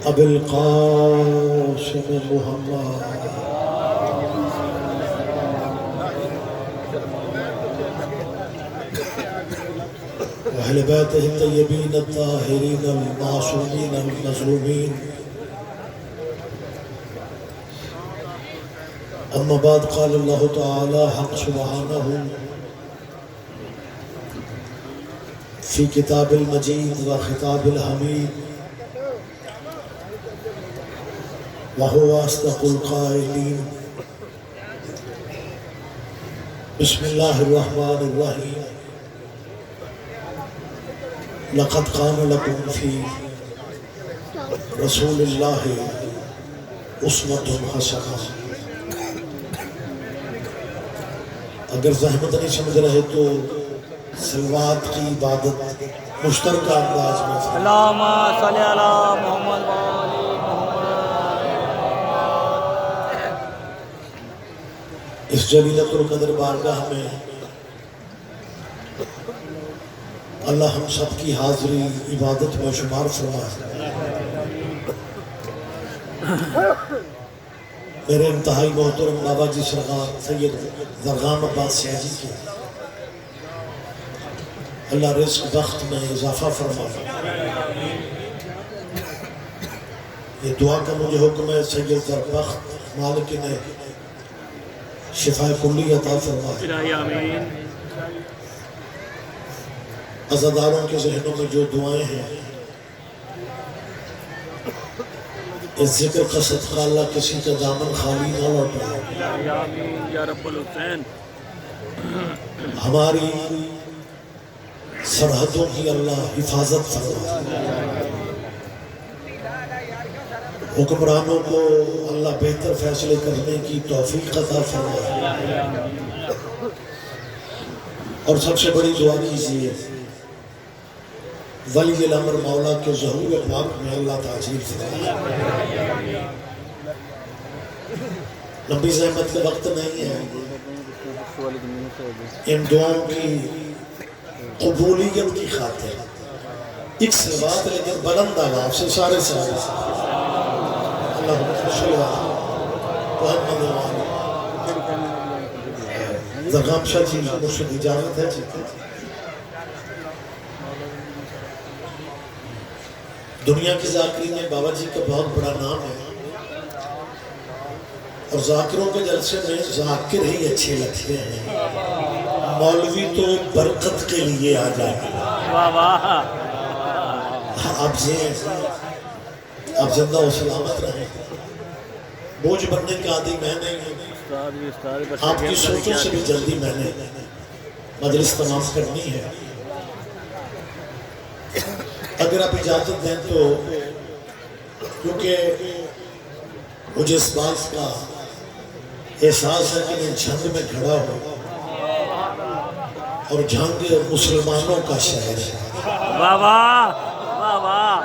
ابو القاسم محمد وأهل بيته الطيبين الطاهرين المعصومين المظلومين. أما بعد، قال الله تعالى حق سبحانه في كتاب المجيد وخطاب الحميد، وهو أصدق القائلين. بسم الله الرحمن الرحيم. لقد كان لكم في رسول الله أسوة حسنة. اگر زحمت نہیں سمجھ رہے تو صلوات کی عبادت مشترکہ انداز میں اللہم صلی علی محمد وآل محمد. اس جلیلۃ القدر بارگاہ میں اللہ ہم سب کی حاضری عبادت میں شمار فرمائے. میرے انتہائی محترم بابا جی سرکار سید زرغام عباس سیاجی کے اللہ رزق بخت میں اضافہ فرمائے. یہ دعا کا مجھے حکم ہے سید زربخت مالک نے شفا کلی عطا فرمائے. عزاداروں کے ذہنوں میں جو دعائیں ہیں اس ذکر کا صدقہ اللہ کسی کا دامن خالی نہ لوٹائے. یا رب الحسین. ہماری سرحدوں کی اللہ حفاظت فرمائے. حکمرانوں کو اللہ بہتر فیصلے کرنے کی توفیق عطا فرمائے. اور سب سے بڑی دعا کیجیے ولی الامر مولا کے ظہور پاک میں اللہ تاجیل فرمائے. لمبی زحمت کے وقت نہیں ہے. ان دعاؤں کی قبولیت کی خاطر ایک سے بات لیکن بلند آواز سے سارے اللہم صلی محمد زرغام شاہ جی مرشد اجازت ہے. دنیا کی ذاکرین میں بابا جی کا بہت بڑا نام ہے اور ذاکروں کے جلسے میں ذاکر ہی اچھے لگتے ہیں. مولوی تو برکت کے لیے آ جائے. آپ زندہ و سلامت رہیں. بوجھ بننے کا عادی میں نہیں ہوں. آپ کی سوچوں سے بھی جلدی میں نے مجلس تمام کرنی ہے. اگر آپ اجازت دیں تو کیونکہ مجھے اس بات کا احساس ہے کہ میں جھنگ میں کھڑا ہوں اور جھنگ مسلمانوں کا شہر ہے. واہ واہ واہ واہ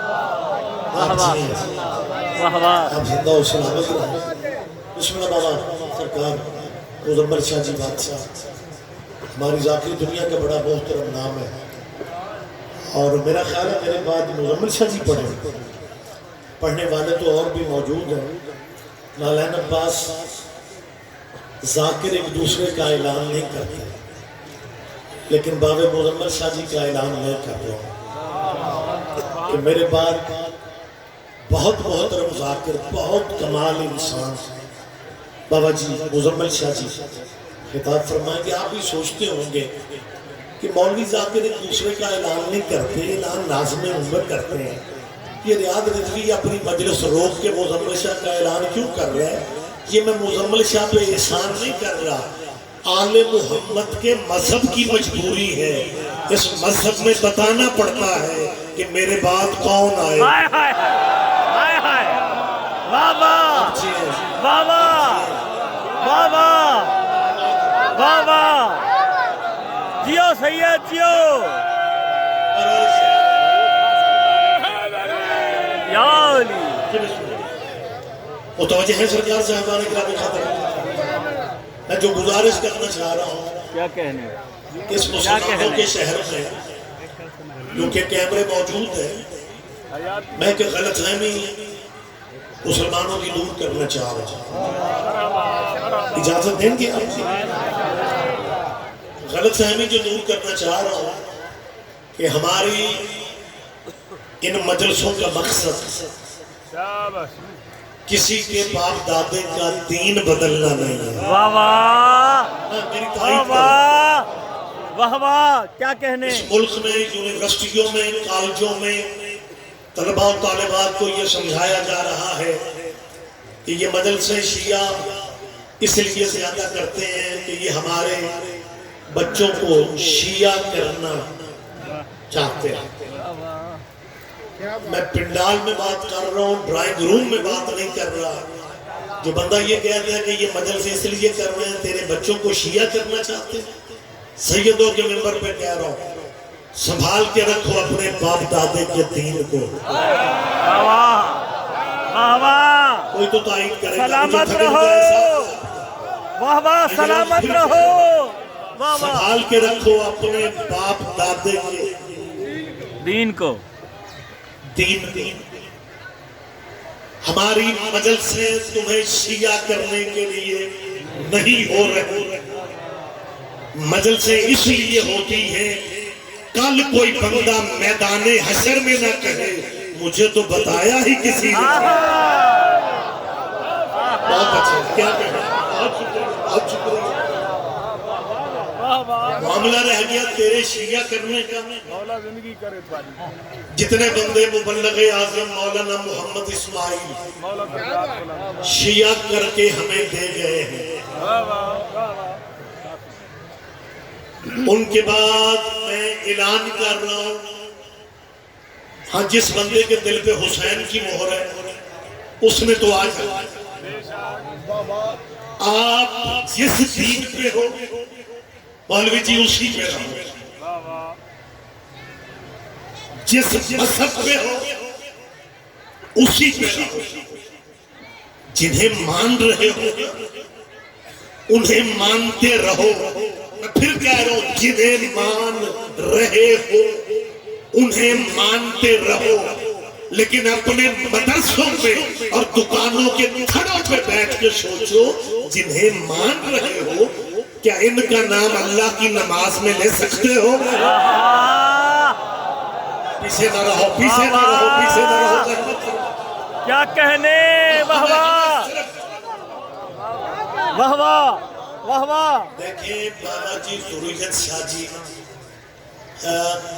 واہ واہ. آپ زندہ و سلامت رہیں. بسم اللہ بابا سرکار مزمل شاہ جی بادشاہ ہماری ذاکری دنیا کا بڑا محترم نام ہے اور میرا خیال ہے میرے بعد مزمل شاہ جی پڑھنے والے تو اور بھی موجود ہیں. نالین عباس ذاکر ایک دوسرے کا اعلان نہیں کرتے لیکن باب مزمل شاہ جی کا اعلان میں کر رہا ہوں کہ میرے بعد بہت محترم ذاکر بہت کمال انسان بابا جی مزمل شاہ جی خطاب فرمائیں گے. آپ بھی سوچتے ہوں گے کہ مولوی ذاکر ایک دوسرے کا اعلان نہیں کرتے، اعلان ناظم عمر کرتے ہیں. یہ ریاض رضوی اپنی مجلس روک کے مزمل شاہ کا اعلان کیوں کر رہے ہیں؟ یہ میں مزمل شاہ پہ احسان نہیں کر رہا. آل محمد کے مذہب کی مجبوری ہے. اس مذہب میں بتانا پڑتا ہے کہ میرے بعد کون آئے. بابا بابا بابا بابا جیو سید جیو. یا علی متوجہ ہے سرکار صاحبان اکرام خاطر. میں جو گزارش کرنا چاہ رہا ہوں کیا کہنے اس مسلمانوں کے شہر میں کیونکہ کیمرے موجود ہیں، میں کہ غلط فہمی مسلمانوں کی دور کرنا چاہ رہا ہوں. اجازت دیں گے آپ؟ غلط فہمی جو دور کرنا چاہ رہا ہوں کہ ہماری ان مجلسوں کا مقصد کسی کے باپ دادے کا دین بدلنا نہیں ہے. واہ واہ میری واہ تائید کریں. واہ واہ واہ کیا کہنے. اس ملک میں یونیورسٹیوں میں کالجوں میں طلباء و طالبات کو یہ سمجھایا جا رہا ہے کہ یہ مجلسیں شیعہ اس لیے زیادہ کرتے ہیں کہ یہ ہمارے بچوں کو شیعہ کرنا چاہتے ہیں. میں پنڈال میں بات کر رہا ہوں، ڈرائنگ روم میں بات نہیں کر رہا. جو بندہ یہ کہتا ہے کہ یہ مجلسیں اس لیے کر رہے ہیں تیرے بچوں کو شیعہ کرنا چاہتے ہیں، سیدوں کے منبر پہ کہہ رہا ہوں سنبھال کے رکھو اپنے باپ دادے کے دین کو. واہ واہ واہ کوئی تو تائید کرے گا. سلامت رہو. واہ واہ سلامت رہو. واہ واہ سنبھال کے رکھو اپنے باپ دادے کے دین کو. دین. ہماری مجلسیں تمہیں شیعہ کرنے کے لیے نہیں ہو رہے. مجلسیں اس لیے ہوتی ہیں کل کوئی بندہ میدان حشر میں نہ کہے مجھے تو بتایا ہی کسی نے. بہت اچھا. کیا کہنا. بہت شکریہ. بہت شکریہ. معاملہ رہ گیا تیرے شیعہ کرنے کا. جتنے بندے مبلغ اعظم مولانا محمد اسماعیل شیعہ کر کے ہمیں دے گئے ہیں، ان کے بعد میں اعلان کر رہا ہوں ہاں جس بندے کے دل پہ حسین کی مہر ہے اس میں تو آج آپ جس دین پہ ہو مولوی جی اسی پہ رہو. جس مذہب پہ ہو اسی پہ رہو. جنہیں مان رہے ہو انہیں مانتے رہو. میں پھر کہہ رہا ہوں جنہیں مان رہے ہو انہیں مانتے رہو، لیکن اپنے مدرسوں میں اور دکانوں کے تھڑوں پہ بیٹھ کے سوچو جنہیں مان رہے ہو کیا ان کا نام اللہ کی نماز میں لے سکتے ہو؟ پیچھے نہ رہو. پیچھے نہ رہو. پیچھے نہ رہو. کیا کہنے. واہ واہ واہ واہ واہ واہ. دیکھیں بابا جی ضروریت شاہ جی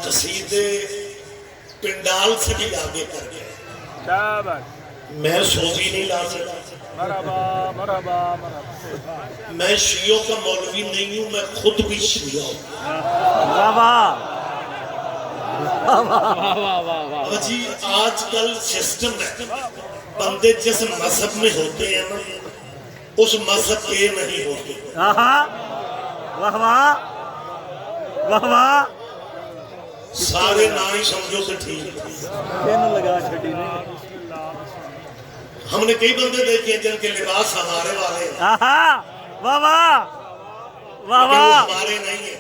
قصیدے پنڈال سے بھی آگے کر گئے. میں سوزی نہیں لا سکتا. میں شیعوں کا مولوی نہیں ہوں، میں خود بھی شیعہ ہوں. جی آج کل سسٹم ہے بندے جس مذہب میں ہوتے ہیں نا اس مذہب پہ نہیں ہوتے. واہ واہ واہ واہ. سارے نہ ہی سمجھو کہ ٹھیک. ہم نے کئی بندے دیکھے جن کے لباس ہمارے والے ہیں. واہ واہ واہ واہ. ہمارے نہیں ہیں.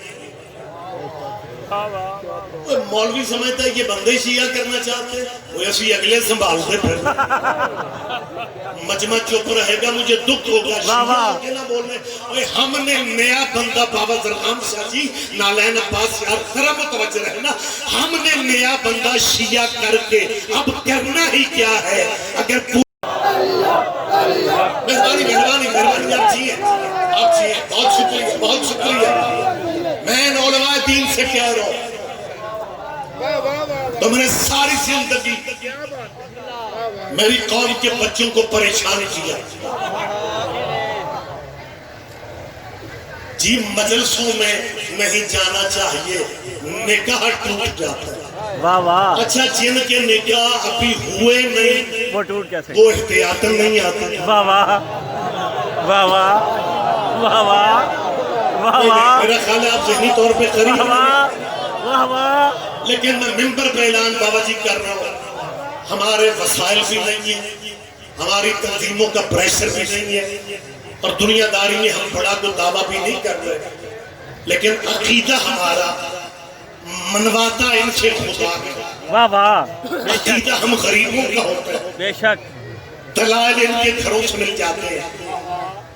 مولوی سمجھتا ہے یہ بندے شیعہ کرنا چاہتے ہیں وہ ایسی اگلے سنبھالتے پھر مجمع چپ رہے گا مجھے دکھ ہوگا. شیعہ کے نہ بولنے. ہم نے نیا بندہ بابا زرغام شاہ جی نالین عباس یار ذرا متوجہ رہنا. ہم نے نیا بندہ شیعہ کر کے اب کرنا ہی کیا ہے. اگر مہربانی مہربانی مہربانی آپ جی ہیں. آپ جی ہیں. بہت شکریہ. بہت شکریہ. میں علماء دین سے کہہ رہا ہوں تم نے ساری زندگی میری قوم کے بچوں کو پریشان کیا. جی مجلسوں میں نہیں جانا چاہیے نکاح ٹوٹ جاتا ہے. واہ واہ. اچھا جن کے نکاح ابھی ہوئے نہیں وہ ٹوٹ کیسے. وہ احتیاطاً نہیں آتے. واہ واہ واہ واہ واہ واہ واہ واہ. میرا خیال ہے آپ ذہنی طور پہ قریب واہ واہ. لیکن میں ممبر پہ اعلان بابا جی کر رہا ہوں ہمارے وسائل بھی نہیں ہیں، ہماری تنظیموں کا پریشر بھی نہیں ہے اور دنیا داری میں ہم بڑا کوئی دعویٰ بھی نہیں کر رہے، لیکن عقیدہ ہمارا منواتا ان سے خدا ہے. واہ واہ. عقیدہ ہم غریبوں کا ہوتا ہے. بے شک دلائل ان کے گھروں سے مل جاتے ہیں.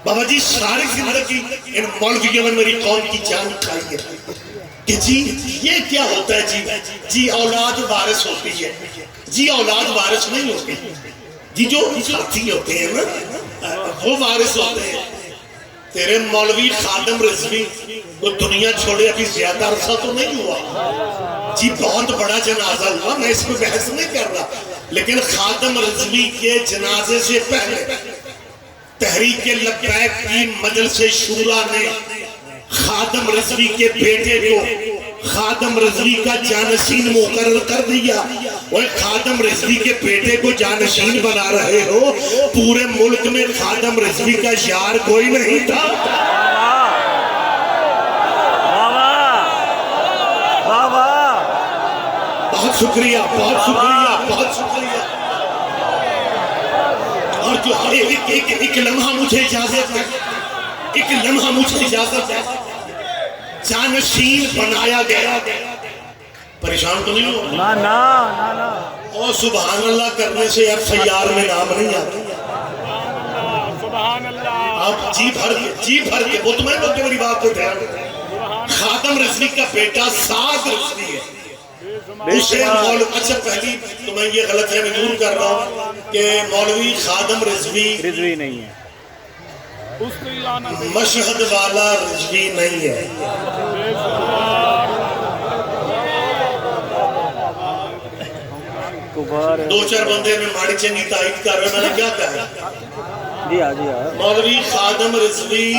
بابا جی ساری زندگی ان مولویوں نے میری قوم کی جان کھائی ہے کہ جی یہ کیا ہوتا ہے جی اولاد وارث ہوتی ہے. جی اولاد وارث نہیں ہوتی جی، جو ساتھی ہوتے ہیں نا وہ وارث ہوتے ہیں. تیرے مولوی خادم رضوی وہ دنیا چھوڑے ابھی زیادہ عرصہ تو نہیں ہوا جی، بہت بڑا جنازہ ہوا، میں اس میں بحث نہیں کر رہا، لیکن خادم رضوی کے جنازے سے پہلے تحریک لبیک کی مجلس شورا نے خادم رضوی کے بیٹے کو خادم رضوی کا جانشین مقرر کر دیا. وہ خادم رضوی کے بیٹے کو جانشین بنا رہے ہو، پورے ملک میں خادم رضوی کا یار کوئی نہیں تھا. بہت شکریہ، بہت شکریہ، بہت شکریہ. اور جو ایک لمحہ مجھے اجازت ہے، ایک لمحہ مجھے اجازت ہے، جانشین بنایا گیا. پریشان تو نہیں ہو؟ نا نا نا نا. اور سبحان اللہ کرنے سے اب سیار میں نام نہیں آتا. سبحان اللہ. آپ جی بھر کے مطمئن ہو کے میری بات کو دھیان دیں. خادم رضوی کا بیٹا سعد رضوی ہے. اسے اچھا پہلی تو میں یہ غلط فہمی دور کر رہا ہوں کہ مولوی خادم رضوی نہیں ہے، مشہد والا رضوی نہیں ہے. دو چار بندے میں ماڑی چنگی تائید کر رہے، میں نے کیا کہا؟ جی ہاں جی ہاں. مولوی خادم رضوی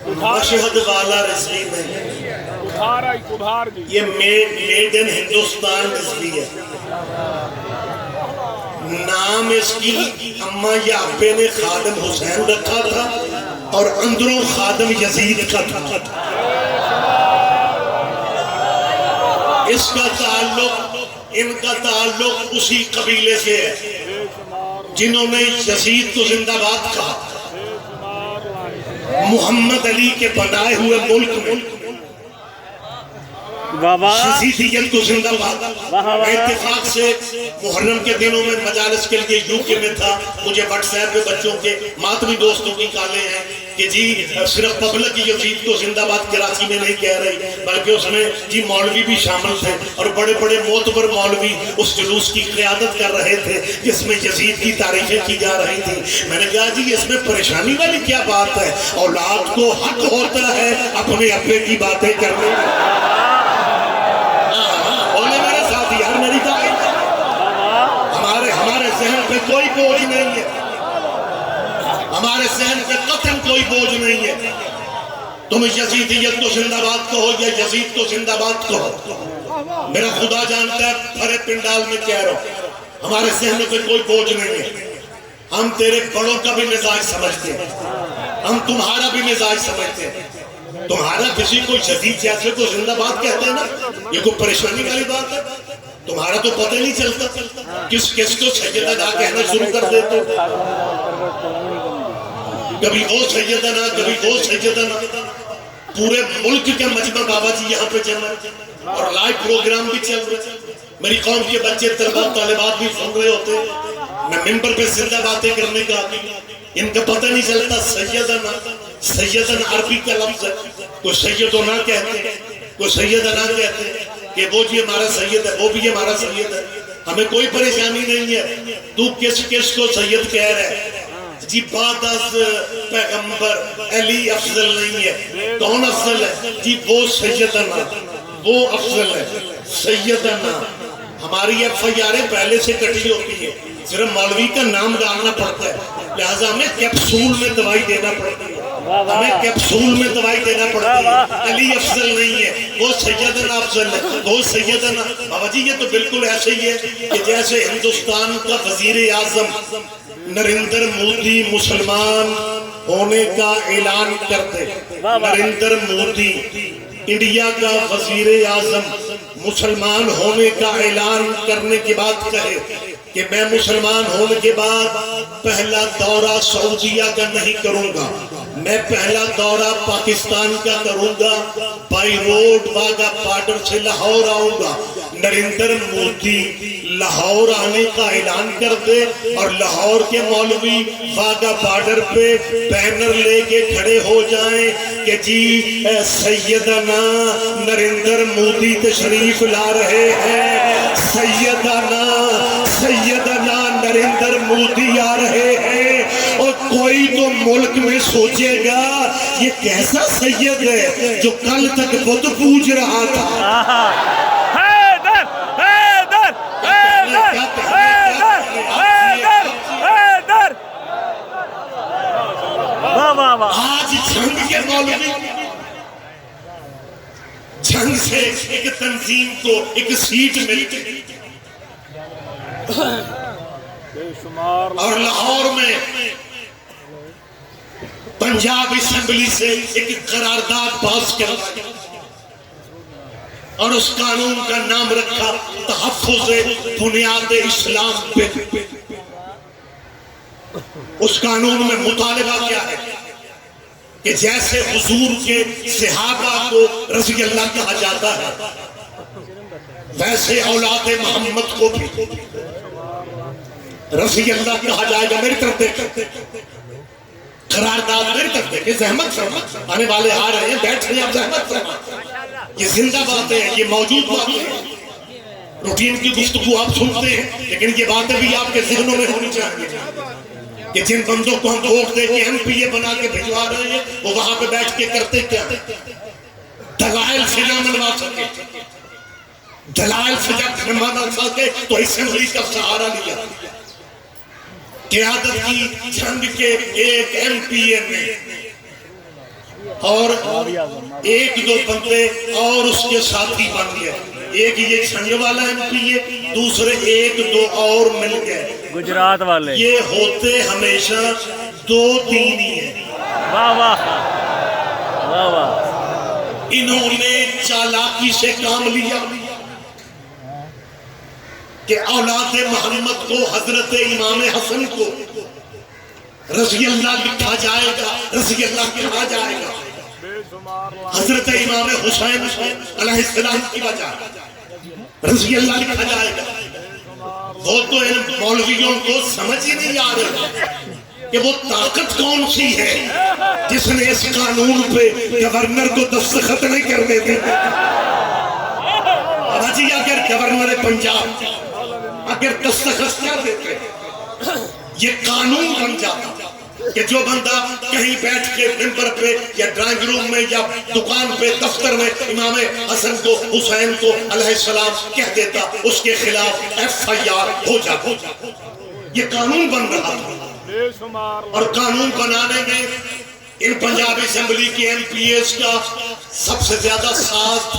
مشہد والا رضوی نہیں. یہ میڈ ان ہندوستان رضوی ہے. نام اس کی اماں یا ابے نے خادم حسین رکھا تھا اور اندروں خادم یزید کا تھا. اس کا تعلق، ان کا تعلق اسی قبیلے سے ہے جنہوں نے یزید کو زندہ باد کہا. محمد علی کے بنائے ہوئے ملک میں یزیدیت کو زندہ باد. میں اتفاق سے محرم کے دنوں میں مجالس کے لیے یو کے میں تھا، مجھے واٹس ایپ پہ بچوں کے ماتمی دوستوں کی کالیں ہیں کہ جی صرف پبلک یزید کو زندہ باد کراچی میں نہیں کہہ رہی، بلکہ اس میں جی مولوی بھی شامل تھے اور بڑے بڑے معتبر مولوی اس جلوس کی قیادت کر رہے تھے جس میں یزید کی تعریفیں کی جا رہی تھی. میں نے کہا جی اس میں پریشانی والی کیا بات ہے؟ اولاد کو حق ہوتا ہے اپنے ابے کی باتیں کرنے. ہمارے ذہن پہ کوئی بوجھ نہیں ہے، ہمارے ذہن پہ قطعاً کوئی بوجھ نہیں ہے. تم یزیدیت کو زندہ باد کہو یا یزید کو زندہ باد کہو، میرا خدا جانتا ہے بھرے پنڈال میں کہہ رہا ہوں ہمارے ذہن پہ کوئی بوجھ نہیں ہے. ہم تیرے بڑوں کا بھی مزاج سمجھتے ہیں، ہم تمہارا بھی مزاج سمجھتے ہیں. تمہارا کسی کو یزید جیسے کو زندہ باد کہتے ہیں نا، یہ کوئی پریشانی والی بات ہے؟ تمہارا تو پتہ نہیں چلتا کس کو سیدنا کہنا شروع کر دیتے. کبھی وہ سیدنا، کبھی وہ سیدنا. پورے ملک کے مجمع بابا جی یہاں پہ چل رہے اور لائیو پروگرام بھی چل رہے. میری قوم کے بچے طلباء طالبات بھی سن رہے ہوتے. میں ممبر پہ زندہ باتیں کرنے کا ان کا پتہ نہیں چلتا. سیدنا عربی کا لفظ ہے، کوئی سیدنا کہتے، کوئی سیدنا کہتے کہ وہ جی ہمارا سید ہے، وہ بھی ہمارا سید ہے. ہمیں کوئی پریشانی نہیں ہے. تو کس کو سید کہہ رہے ہے؟ جی بعد از پیغمبر علی افضل نہیں ہے. کون افضل ہے؟ جی وہ سیدنا، وہ افضل ہے سیدنا. ہماری FIR پہلے سے کٹی ہوتی ہے، صرف مولوی کا نام ڈالنا پڑتا ہے، لہٰذا ہمیں کیپسول میں دوائی دینا پڑتی ہے، ہمیں کیپسول میں دوائی دینا پڑتی ہے. علی افضل نہیں ہے، وہ سیدنا افضل ہے، وہ سیدنا. بابا جی یہ تو بالکل ایسے ہی ہے کہ جیسے ہندوستان کا وزیر اعظم نریندر مودی مسلمان ہونے کا اعلان کرتے. نریندر مودی انڈیا کا وزیر اعظم مسلمان ہونے کا اعلان کرنے کے بعد کہے کہ میں مسلمان ہونے کے بعد پہلا دورہ سعودیہ کا نہیں کروں گا، میں پہلا دورہ پاکستان کا کروں گا، بائی روڈ واگا بارڈر سے لاہور آؤں گا. نریندر مودی لاہور آنے کا اعلان کر دے اور لاہور کے مولوی واگا بارڈر پہ بینر لے کے کھڑے ہو جائیں کہ جی سیدنا نریندر مودی تشریف لا رہے ہیں، سیدنا نریندر مودی آ رہے ہیں، اور کوئی تو ملک میں سوچے گا یہ کیسا سید ہے جو کل تک بت پوج رہا تھا۔ آج جنگ کے مولوی جنگ سے ایک تنظیم کو ایک سیٹ ملتی اور لاہور میں پنجاب اسمبلی سے ایک قرارداد پاس کر اور اس قانون کا نام رکھا تحفظ بنیاد اسلام پہ۔ اس قانون میں مطالبہ کیا ہے کہ جیسے حضور کے صحابہ کو رضی اللہ کہا جاتا ہے ویسے اولاد محمد کو بھی رضی اللہ کہا جائے گا۔ میری طرف دیکھ قرارداد میری طرف دیکھ، زحمت فرما، آنے والے آ رہے ہیں، بیٹھ رہے ہیں، آپ زحمت فرما، یہ زندہ باتیں ہیں، یہ موجود باتیں ہیں۔ روٹین کی گفتگو آپ سنتے ہیں لیکن یہ باتیں بھی آپ کے ذہنوں میں ہونی چاہیے کہ جن بندوں کو ہم ووٹ دے کے ایم پی اے بنا کے بھجوا رہے ہیں وہ وہاں پہ بیٹھ کے کرتے کیا؟ دلائل سے نہ منوا سکے، دلائل سے جب منوا سکے تو اسمبلی کا سہارا لیا، قیادت کی جنگ کے ایک ایم پی اے نے اور ایک دو بندے اور اس کے ساتھی بن گئے، ایک یہ جنگ والا ایم پی اے، دوسرے ایک دو اور مل گئے گجرات والے۔ یہ ہوتے ہمیشہ دو تین ہی ہیں۔ واہ واہ واہ واہ۔ انہوں نے چالاکی سے کام لیا کہ اولاد محمد کو حضرت امام حسن کو رضی اللہ لکھا جائے گا، رضی اللہ کہا جائے گا، حضرت امام حسین علیہ السلام کی وجہ رضی اللہ لکھا جائے گا۔ وہ تو ان مولویوں کو سمجھ ہی نہیں آ رہا کہ وہ طاقت کون سی ہے جس نے اس قانون پہ گورنر کو دستخط نہیں کرنے دی۔ جی اگر گورنر پنجاب اگر دستخط کر دیتے یہ قانون بن جاتا کہ جو بندہ کہیں بیٹھ کے ممبر پہ یا ڈرائنگ روم میں یا دکان پہ دفتر میں امام حسن کو حسین کو علیہ السلام کہہ دیتا اس کے خلاف FIR ہو جاتا۔ یہ قانون بن رہا تھا اور قانون بنانے میں ان پنجاب اسمبلی کے MPs کا سب سے زیادہ ساتھ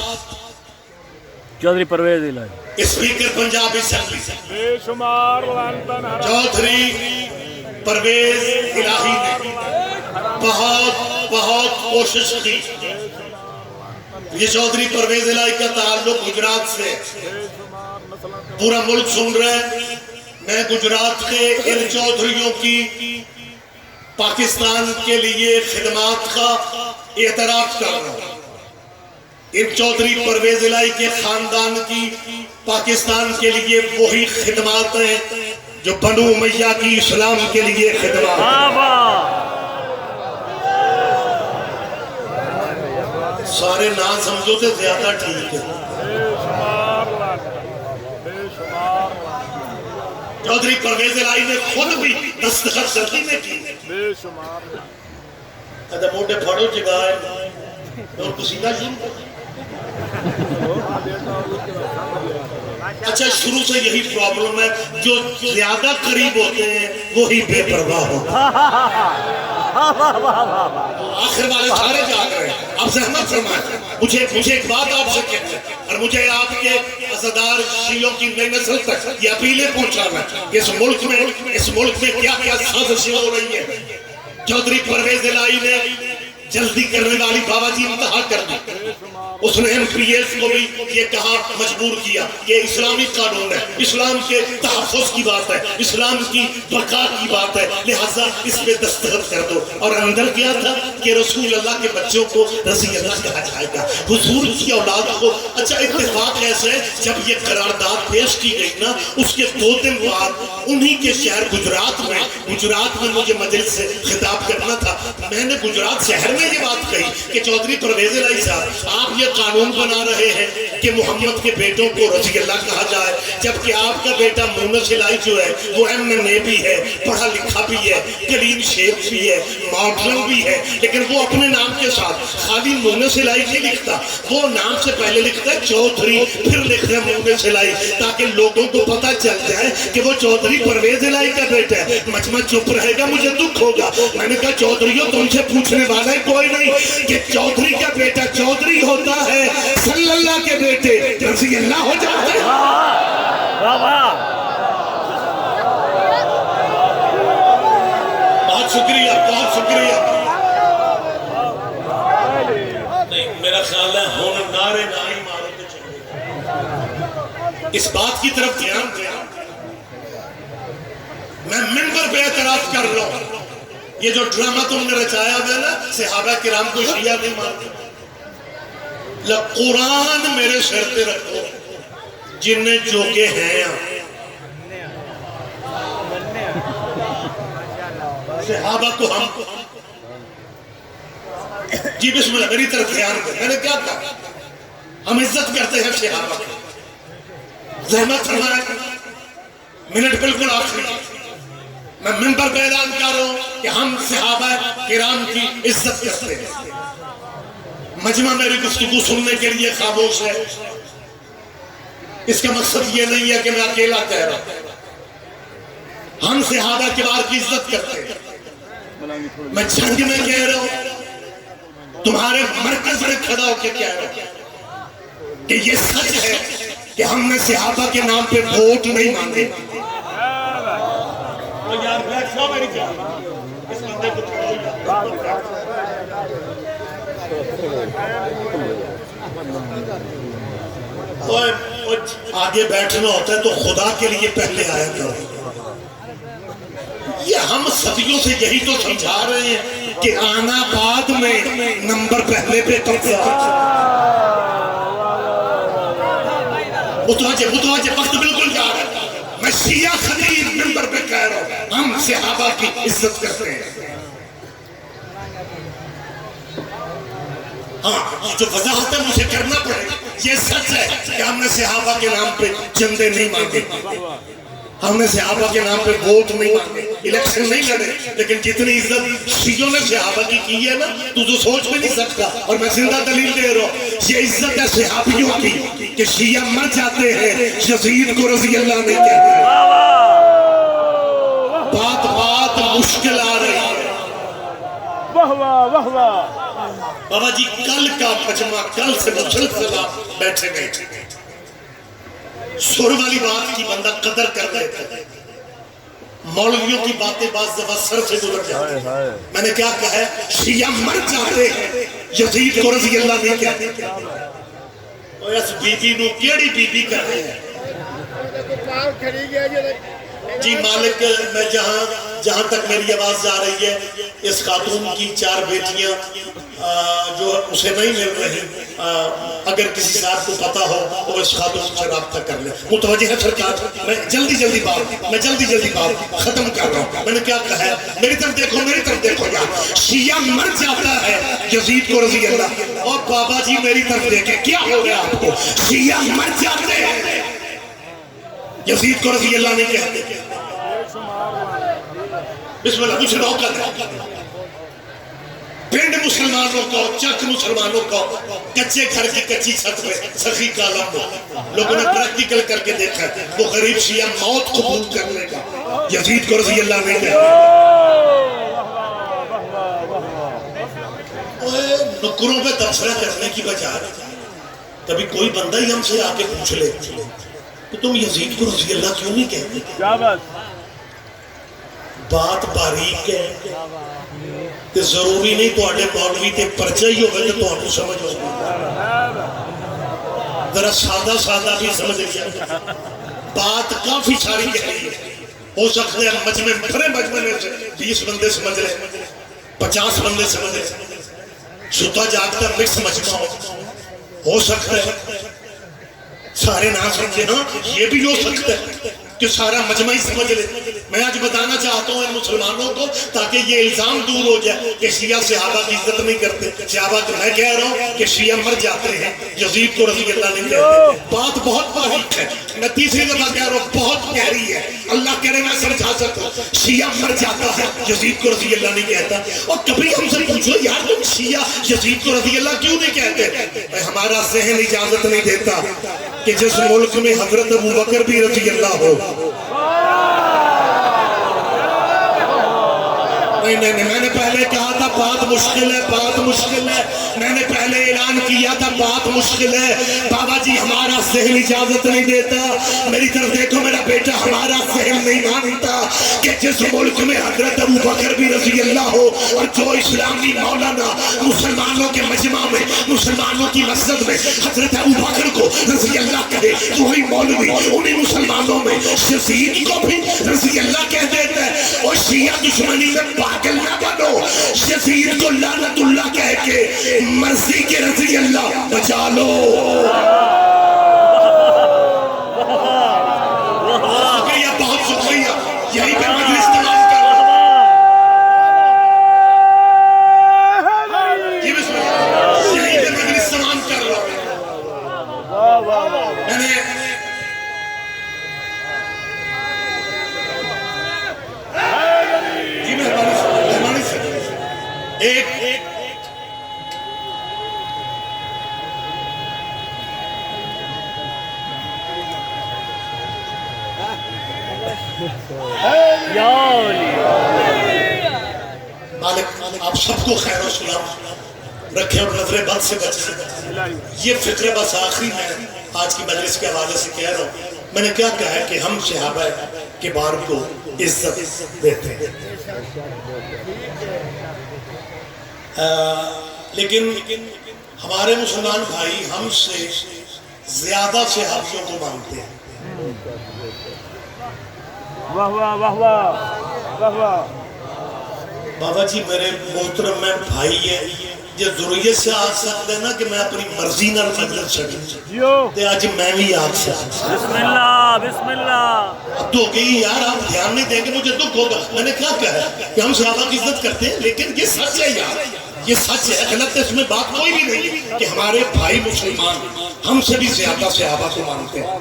چودھری پرویز الہی، اسپیکر پنجاب اسمبلی چودھری پرویز الہی نے بہت کوشش کی۔ یہ چودھری پرویز الہی کا تعلق گجرات سے، پورا ملک سن رہا ہے، میں گجرات کے ان چودھریوں کی پاکستان کے لیے خدمات کا اعتراف کر رہا ہوں۔ ان چودھری پرویز الہی کے خاندان کی پاکستان کے لیے وہی خدمات ہیں جو بنو امیہ کی اسلام کے لیے خدمات ہیں۔ سارے نام سمجھو سے زیادہ ٹھیک ہے۔ چودھری پرویز الہی نے خود بھی دستخط سردی میں کی۔ کہتا موٹے پھڑو جگائے اور قصیدہ شروع۔ اچھا شروع سے یہی پرابلم ہے، جو زیادہ قریب ہوتے ہیں وہی بے پرواہ ہوتے ہیں۔ آخر والے سارے جاگ رہے ہیں۔ آپ زحمت فرمائیں، مجھے ایک بات آپ سے کہتے ہیں اور مجھے آپ کے عزادار شیعوں کی نئی نسل تک یہ اپیلیں پہنچانا کہ اس ملک میں کیا کیا سازشیں ہو رہی ہیں۔ چودھری پرویز الہی نے جلدی کرنے والی بابا جی انتہا کر دی. اس نے MPS کو بھی یہ کہا، مجبور کیا کہ اسلامی قانون ہے، اسلام کے تحفظ کی بات ہے، اسلام کی بقا کی بات ہے، لہٰذا اس پہ دستخط کر دو. اور اندر کیا تھا کہ رسول اللہ کے بچوں کو رضی اللہ کہا جائے گا، حضور کی اولاد کو. اچھا اتفاق ایسا ہے جب یہ قرارداد پیش کی گئی نا، اس کے 2 دن بعد انہی کے شہر گجرات میں مجھے مجلس سے خطاب کرنا تھا. میں نے گجرات شہر میں یہ بات کہی کہ چودھری پرویز الہی صاحب، آپ یہ قانون بنا رہے ہیں کہ محمد کے بیٹوں کو رضی اللہ کہا جائے، جبکہ آپ کا بیٹا مونس الہی جو ہے وہ MA بھی ہے، پڑھا لکھا بھی ہے، کلین شیپ بھی ہے، ماڈرن بھی ہے، لیکن وہ اپنے نام کے ساتھ خالی مونس الہی نہیں لکھتا، وہ نام سے پہلے لکھتا ہے چودھری، پھر لکھتا ہے مونس الہی، تاکہ لوگوں کو پتہ چل جائے کہ وہ چودھری پرویز الہی کا بیٹا ہے. مجمع چپ رہے گا، مجھے دکھ ہوگا. میں نے کہا چودھریوں تم سے پوچھنے والا ہے کوئی نہیں کہ چودھری کا بیٹا چودھری ہوتا ہے، صلی اللہ کے بیٹے رضی اللہ ہو جاتے ہیں. بہت شکریہ، بہت شکریہ. نہیں، میرا خیال ہے ہون نعرے نہیں مارو تو چلے. اس بات کی طرف دھیان دیا، میں منبر پہ اعتراف کر رہا ہوں. یہ جو ڈرامہ تم نے رچایا ہے نا، صحابہ کرام کو شیعہ نہیں مانتے. قرآن میرے سر پہ رکھو، جنہیں جوگے ہیں صحابہ کو ہم جی بسم اللہ میری طرف دھیان دیں. میں نے کیا کہا؟ ہم عزت کرتے ہیں صحابہ کی. زحمت فرمائے، منٹ بالکل آخری. میں منبر پہ اعلان کر رہا ہوں کہ ہم صحابہ کرام کی عزت کرتے ہیں. مجمع میری گفتگو سننے کے لیے خاموش ہے. اس کا مقصد یہ نہیں ہے کہ میں اکیلا کہہ رہا ہوں. ہم صحابہ کرام کی عزت کرتے ہیں. میں جنگ میں کہہ رہا ہوں، تمہارے مرکز میں کھڑا ہو کے کہہ رہا ہوں کہ یہ سچ ہے کہ ہم نے صحابہ کے نام پہ ووٹ نہیں مانگے. یار بیٹھ جاؤ میری جان، اس بندے کو آگے بیٹھنا ہوتا ہے تو خدا کے لیے پہلے آیا کرو. یہ ہم صدیوں سے یہی تو سمجھا رہے ہیں کہ آنا بعد میں، نمبر پہلے پہ قبضہ. متوجہ وقت بالکل جا رہا ہے. میں شیعہ خلیل منبر پہ کہہ رہا ہوں، ہم صحابہ کی عزت کرتے ہیں. ہاں جو وضاحت ہے مجھے کرنا پڑے گا. یہ سچ ہے کہ ہم نے صحابہ کے نام پہ چندے نہیں مانگے، ہم نے صحابہ کے نام پہ ووٹ نہیں مانگے، الیکشن نہیں لڑے. لیکن جتنی عزت شیعوں نے صحابہ کی ہے نا، تو سوچ بھی نہیں سکتا. اور میں زندہ دلیل دے رہا ہوں، یہ عزت ہے صحابیوں کی کہ شیعہ مر جاتے ہیں، یزید کو رضی اللہ نہیں کہتے. بات مشکل آ رہی ہے. بابا جی کل کا مجمع، کل سے مسلسل آپ بیٹھے گئے، سر والی بات کی بندہ قدر کر دیتا ہے. مولویوں کی باتیں بعض دفعہ سر سے گزر جاتی ہیں. میں نے کیا کہا ہے؟ شیعہ مر جاتے ہیں، یزید کو رضی اللہ نہیں کہتے. اور اس بی بی نو کیڑی بی بی کر رہے ہیں؟ جی مالک، میں جہاں تک میری آواز جا رہی ہے، اس خاتون کی 4 بیٹیاں جو اسے نہیں مل رہی، اگر کسی صاحب کو پتا ہو تو اس خاتون سے رابطہ کر لیں. متوجہ ہے سرکار؟ میں جلدی بات ختم کر رہا ہوں. میں نے کیا کہا ہے؟ میری طرف دیکھو یار. شیعہ مر جاتا ہے، یزید کو رضی اللہ. اور بابا جی میری طرف دیکھیں، کیا ہو گیا آپ کو؟ شیعہ مر جاتے ہیں، یزید کو رضی اللہ نہیں کہتے. بسم اللہ، کچھ روکا ہے. پنڈ مسلمانوں کو، چک مسلمانوں کو، کچے گھر کی کچی چھت پہ سخی کا لمبو لوگوں نے پریکٹیکل کر کے دیکھا ہے. وہ غریب شیعہ موت قبول کر لے گا، یزید کو رضی اللہ نہیں کہتے. نکروں پہ تبصرہ کرنے کی بجائے کبھی کوئی بندہ ہی ہم سے آ کے پوچھ لے کہ تم یزید کو رضی اللہ کیوں نہیں کہتے؟ بات باریک ہے کہ ضروری نہیں تو آڈے مولوی تے پرچہ ہی ہوگا کہ تو آنکو سمجھ ہوگا، ذرا سادہ سادہ بھی سمجھ لیا، بات کافی ساری کہہ رہی ہے۔ ہو سکتے ہیں مجمع میں سے 20 بندے سمجھ رہے، 50 بندے سمجھ رہے، ستا جاگتا مکس مجمع ہو سکتا ہے، سارے نہ سمجھے، ہاں یہ بھی ہو سکتا ہے کہ سارا مجمع ہی سمجھ لے۔ میں آج بتانا چاہتا ہوں ان مسلمانوں کو تاکہ یہ الزام دور ہو جائے کہ شیعہ صحابہ کی عزت نہیں کرتے۔ صحابہ کو میں کہہ رہا ہوں کہ شیعہ مر جاتے ہیں، یزید کو رضی اللہ نہیں کہتے۔ بات بہت باریک ہے، میں تیسری دفعہ کہہ رہا ہوں بہت گہری ہے، اللہ کرے میں سمجھا سکتا ہوں۔ شیعہ مر جاتا ہے، یزید کو رضی اللہ نہیں کہتا۔ اور کبھی ہم سے پوچھو یار تم شیعہ یزید کو رضی اللہ کیوں نہیں کہتے؟ ہمارا ذہن اجازت نہیں دیتا کہ جس ملک میں حضرت ابوبکر بھی رضی اللہ ہو۔ نہیں، میں نے پہلے کہا تھا بات مشکل ہے، بات مشکل ہے، میں نے پہلے اعلان کیا تھا بات مشکل ہے۔ بابا جی ہمارا ذہن اجازت نہیں دیتا، میری طرف دیکھو میرا بیٹا، ہمارا ذہن نہیں مانتا کہ جس ملک میں حضرت ابوبکر بھی رضی اللہ ہو اور جو اسلامی مولانا مسلمانوں کے مجمع میں، مسلمانوں کی مسجد میں حضرت ابوبکر کو رضی اللہ کہے، وہی مولوی انہی مسلمانوں میں یزید کو بھی رضی اللہ کہہ دیتا ہے۔ اور شیعہ دشمنی میں پاگل نہ بنو، یزید کو لعنت اللہ کہہ کے مرضی کے رضی اللہ بچا لو۔ شکریہ، بہت شکریہ، یہی پہ مجلس تمام کر رہا ہوں، یہی پہ مجلس تمام کر رہا ہوں۔ میں نے ایک مالک آپ سب کو خیر و سلام رکھیں اور نظر بد سے بچیں۔ یہ فکر بس آخری میں آج کی مجلس کے حوالے سے کہہ رہا ہوں۔ میں نے کیا کہا ہے کہ ہم صحابہ کبار کو عزت دیتے ہیں، لیکن ہمارے مسلمان بھائی ہم سے زیادہ صحابیوں کو مانتے ہیں۔ واہ واہ واہ واہ واہ واہ۔ بابا جی میرے محترم میں بھائی ہے، یہ ضروریت سے آگ سکتے ہیں نا کہ میں اپنی مرضی نہ مجلس چھڑی تے آج میں بھی آگ سکتا۔ بسم اللہ بسم اللہ۔ اب تو گئی یار، آپ دھیان نہیں دیں گے مجھے دکھ ہوگا۔ میں نے کیا کہا ہے کہ ہم صحابہ کی عزت کرتے ہیں، لیکن یہ سچ ہے یار، یہ سچ ہے، غلط ہے، اس میں بات کوئی بھی نہیں کہ ہمارے بھائی مسلمان ہم سے بھی زیادہ صحابہ کو مانتے ہیں۔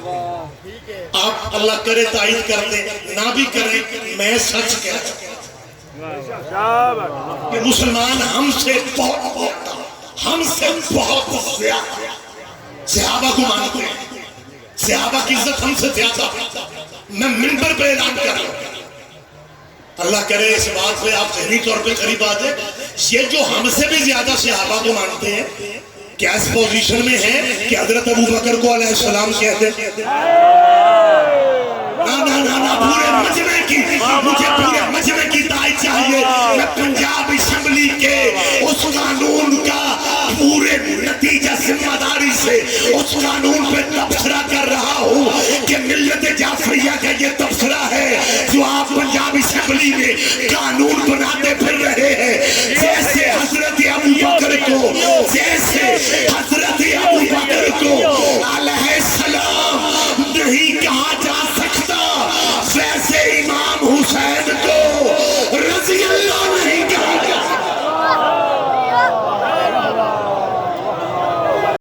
آپ اللہ کرے تائید کر دیں نہ بھی کریں، میں سچ کہتا ہوں کہ مسلمان ہم سے بہت زیادہ صحابہ کو مانتے ہیں، صحابہ کی عزت ہم سے زیادہ۔ میں منبر پہ اعلان کر رہا ہوں، اللہ کرے اس بات پہ آپ ذہنی طور پہ قریب آ جائے، یہ جو ہم سے بھی زیادہ صحابہ کو مانتے ہیں کیا اس پوزیشن میں ہے کہ حضرت ابوبکر کو علیہ السلام کہتے ہیں؟ نا پورے مجمع کی، مجھے پورے مجمع کی تائید چاہیے۔ میں پنجاب اسمبلی کے اس قانون کا پورے نتیجہ ذمہ داری سے اس قانون پہ تبصرہ کر رہا ہوں کہ ملت جعفریہ کا یہ تبصرہ ہے جو آپ پنجاب اسمبلی میں قانون بناتے